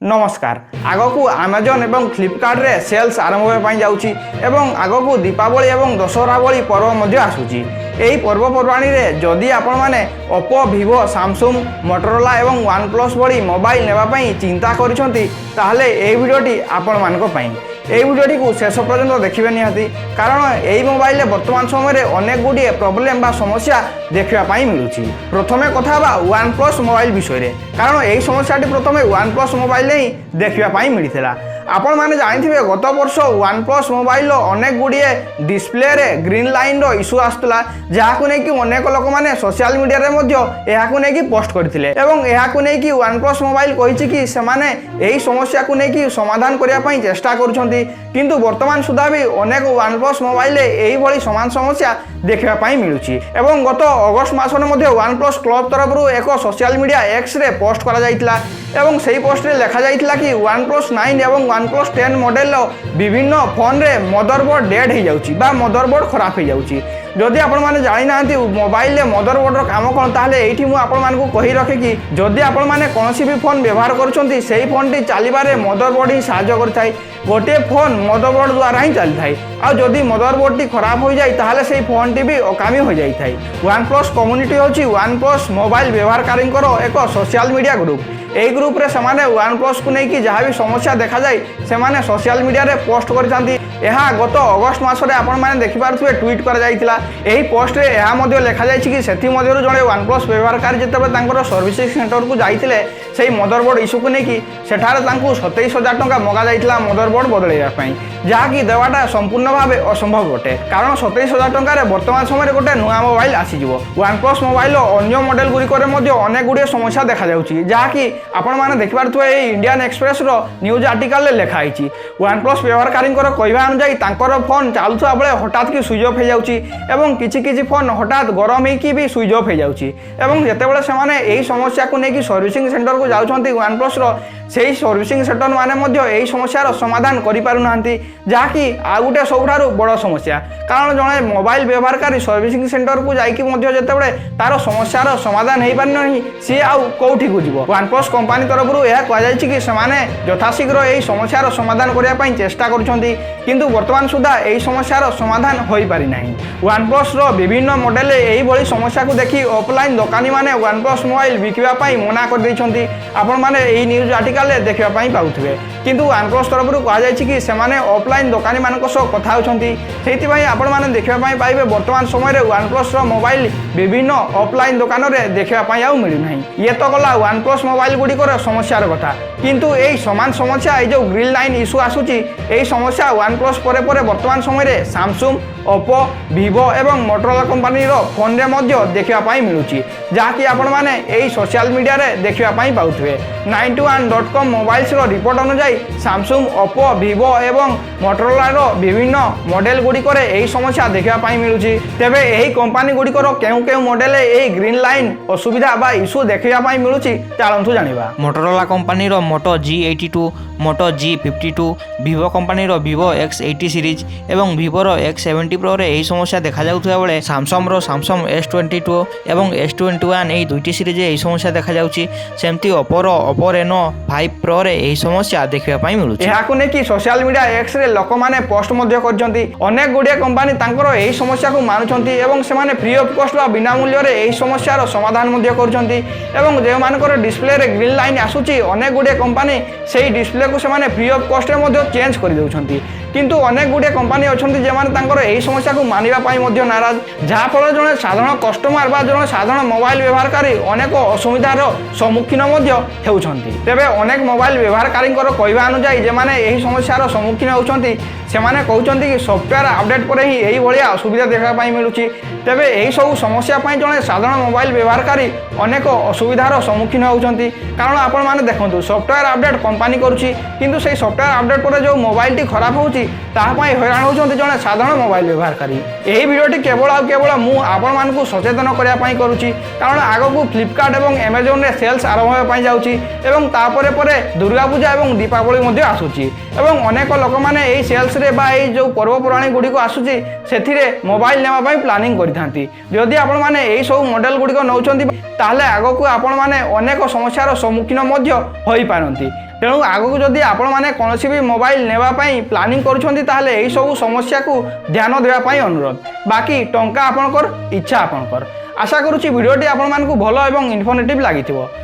नमस्कार आगक आमाजन और फ्लिपकार्ट रे सेल्स आरंभ होने जाऊँगी एवं आगक दीपावली और दशहरा भली पर्व आसूची। यही पर्वपर्वाणी रे जदि आपण माने ओप्पो विवो सैमसंग मोटोरोला और ओनप्लस भली मोबाइल नेबाई चिंता करिसेंती ताहले एही भिडियोटी आपण मानक पई। এই ভিডিওটি शेष पर्यंत देखिए निहाती कारण यही मोबाइल बर्तमान समय अनेक गुड़िए प्रोब्लेम बा समस्या देखापी मिलूँ। प्रथमे कथा ओनप्लस मोबाइल विषय कारण यही समस्याटी प्रथमे ओनप्लस मोबाइल ही देखापी मिलता। आपण मैंने जानी गत वर्ष ओनप्लस मोबाइल अनेक गुड़िए डिस्प्ले रे ग्रीन लाइन रो इश्यू आसला जहाँ नहीं अनेक लोक मैंने सोशल मीडिया नहीं पोस्ट करते नहीं ओनप्लस मोबाइल कही कि सेमाने यही समस्या को लेकिन समाधान करने चेष्टा कर किंतु वर्तमान सुधा भी अनेक ओनप्लस मोबाइल यही भली समान समस्या देखापी मिलूँ। एवं गत अगस्ट मसने ओनप्लस क्लब तरफ एक social media X ray post करा एवं से पोस्ट रे लिखा जाइथिला कि ओनप्लस 9 और ओनप्लस 10 मॉडल विभिन्न फोन रे मदरबोर्ड डेड हो जाउची बा मदरबोर्ड खराब हो जाउची। जदि आपण माने जानि नांती मोबाइल रे मदरबोर्ड रो काम कोन ताहले एठी मु आपण मानकु कहि रखे कि जदि आपण माने कोनोसी भी फोन व्यवहार करूछंती सेही फोन टी चालिबारे मदरबोर्ड ही सहायता करथाय। गोटे फोन मदरबोर्ड द्वारा ही चली थाए आ जदि मदरबोर्ड टी खराब हो जाए ताहले सेही फोन टी भी अकामी हो जाई थाए। ओनप्लस कम्युनिटी होची ओनप्लस मोबाइल व्यवहारकारी एक सोशल मीडिया ग्रुप। यही ग्रुप रे समाने ओनप्लस को लेकिन जहाँ भी समस्या देखा जाए से सोशल मीडिया रे पोस्ट करथांती। यह गत अगस्ट मसरे आपण माने देखि पारुथिबे ट्वीट करा जाइथिला। एही पोस्ट रे यह मध्ये लिखा जाइछि कि सेथि मध्यरु जणे ओनप्लस व्यवहारकारी जेतेबेले तांकर सर्विसिंग सेंटर को जाइथिले सेही मदरबोर्ड इश्यू को लेकिन सेठारे तांकु 27,000 टंका मगा जाइथिला मदरबोर्ड बदलैया पई जहाँकि देवाटा संपूर्ण भाव असंभव अटे कारण 27,000 टंका वर्तमान समय गोटे नुआ मोबाइल आसीजिवो। ओनप्लस मोबाइल अन्य मॉडल गुड़िकर अनेक गुड़िए समस्या देखा जाउछि जहाँकि आपण माने देखि पारुथिबे इंडियन एक्सप्रेस रो न्यूज आर्टिकल रे लिखा आइछि ओनप्लस व्यवहारकारी कहवा अनुसार तांकर फोन चालुवा बेले हठात कि स्विच ऑफ हो जाउछि एवं किछि फोन हठात गरम होइकी भी स्विच ऑफ हो जाउछि एवं जेतेबेले सेमाने एही समस्या को लेकिन सर्विसिंग सेंटर को जाउछंती ओनप्लस रो सेही सर्विसिंग सेंटर माने मध्ये एही समस्यार समाधान करि पारु नांती जहाँकि आ गुटे सबुठारु बड़ समस्या कारण जणे मोबाइल व्यवहारकारी सर्विसिंग सेंटर को जाइकी मध्ये जेतेबेले तार समस्यार समाधान हेइ पारि नहि सी आउ कोठी को जिवो। ओनप्लस कंपनी तरफ यह कहुछि कि सेमाने यथाशीघ्र एही समस्यार समाधान करिया पई चेष्टा करुछंती किंतु वर्तमान सुधा यही समस्यार समाधान हो पारि नाही। ओनप्लस रो विभिन्न मॉडल यही भली समस्या को देखि ऑफलाइन दुकानी माने ओनप्लस मोबाइल बिकिबा पई मना कर दैछंती आपण माने एही न्यूज आर्टिकल रे देखिबा पई पाउथिबे किंतु ओनप्लस तरफ कहुछि कि सेमाने ऑफलाइन दुकानी मानक सह कथा होछंती सेति पई आपण माने देखिबा पई पाइबे वर्तमान समय रे ओनप्लस रो मोबाइल विभिन्न ऑफलाइन दुकान रे देखिबा पई आउ मिलु नाही। ये तो गला ओनप्लस मोबाइल गुड़िकर समस्यार कथा किंतु यही समान समस्या ये जो ग्रीन लाइन इश्यू आसूची यही समस्या ओनप्लस परे परे वर्तमान समय रे सैमसंग ओप्पो विवो एवं मोटोरोला कंपनी रो फोन रे मध्य देखिबा पई मिलुची जहाँकि आपण माने एही सोशल मीडिया रे देखिबा पई पाउथिबे। 91.com मोबाइल्स रो रिपोर्ट अनुसार सैमसंग ओप्पो विवो एवं मोटोरोला रो विभिन्न मॉडल गुड़िकर यही समस्या देखिबा पई मिलुची। तेबे यही कंपनी गुड़िकर केउ केउ मॉडल यही ग्रीन लाइन असुविधा बा इश्यू देखिबा पई मिलुची चलंतु जानिबा। मोटोरोला कंपनी रो मोटो G82 मोटो G52 विवो कंपनी रो विवो X80 सीरीज एवं विवो रो X70 प्रो रे यही समस्या देखा जाउथुवा बेले सैमसंग रो सैमसंग S22 एवं S21 एही दुईटी सीरीज यही समस्या देखा जाउची सेमती ओप्पो रो ओप्पो रेनो 5 प्रो रे यही समस्या देखिबा पई मिलुची। एहाकु ने कि सोशल मीडिया एक्स रे लोक माने पोस्ट मध्ये करजंती अनेक गुडिया कंपनी तांकर यही समस्या को मानुचंती एवं से माने फ्री ऑफ कॉस्ट बा बिना मूल्य रे यही समस्यार समाधान मध्ये करजंती एवं जे मानकर डिस्प्ले रे ग्रीन लाइन आसुची अनेक गुडिया कंपनी सेही डिस्प्ले को से माने फ्री ऑफ कॉस्ट रे मध्ये चेंज कर देउछंती किंतु अनेक गुडिया कंपनी अछंती जे माने तांकर यही समस्या को मानिबा पई मध्ये नाराज जहाँ फल जने साधारण कस्टमर बा जने साधारण मोबाइल व्यवहारकारी अनेक असुविधार सम्मुखीन मध्ये हेउछंती। तेबे अनेक मोबाइल व्यवहारकारी कहवा अनुसार जे माने यही समस्यार सम्मुखीन होउछंती सेमाने कहउछंती कि सॉफ्टवेयर अपडेट पर ही यही भलिया असुविधा देखा पई मिलुची। तेबे यही सब समस्या पई जने साधारण मोबाइल व्यवहारकारी अनेक असुविधार सम्मुखीन होउछंती कारण आपण माने देखंतु सॉफ्टवेयर अपडेट कंपनी करूची किंतु सेही सॉफ्टवेयर अपडेट पर जो मोबाइल टी खराब होउची ताहा पई हैरान होउछंती जने साधारण मोबाइल व्यवहारकारी। एही वीडियोटी केवल मु आपण मानकु सचेतन करिया पई करूची कारण आगकु फ्लिपकार्ट एवं अमेजन रे सेल्स आरंभ होय पई जाउची एवं तापरे परे दुर्गा पूजा एवं दीपावली मध्ये आसुची एवं अनेक लोक माने एही सेल्स रे बा एही जो पर्वपुराणी गुडी को आसुची सेथिरे मोबाइल नेमा पई प्लानिंग करिथांती जदि आपण माने एही सब मॉडल गुडी को नउचंती ताहले आगकु आपण माने अनेक समस्यार सम्मुखीन मध्ये होई पारंती। तेणु आगक जदि आपण मैंने कौन भी मोबाइल नेवाई प्लानिंग करुँच ताहले यही सब समस्या को ध्यान देवाई अनुरोध बाकी टंका आपणकर इच्छा आपणकर आशा करुँची भिडियोटी आपको भल और इनफर्मेटिव लगी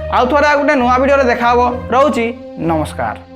आउ थे गोटे नुआ भिडियो देखा रोची नमस्कार।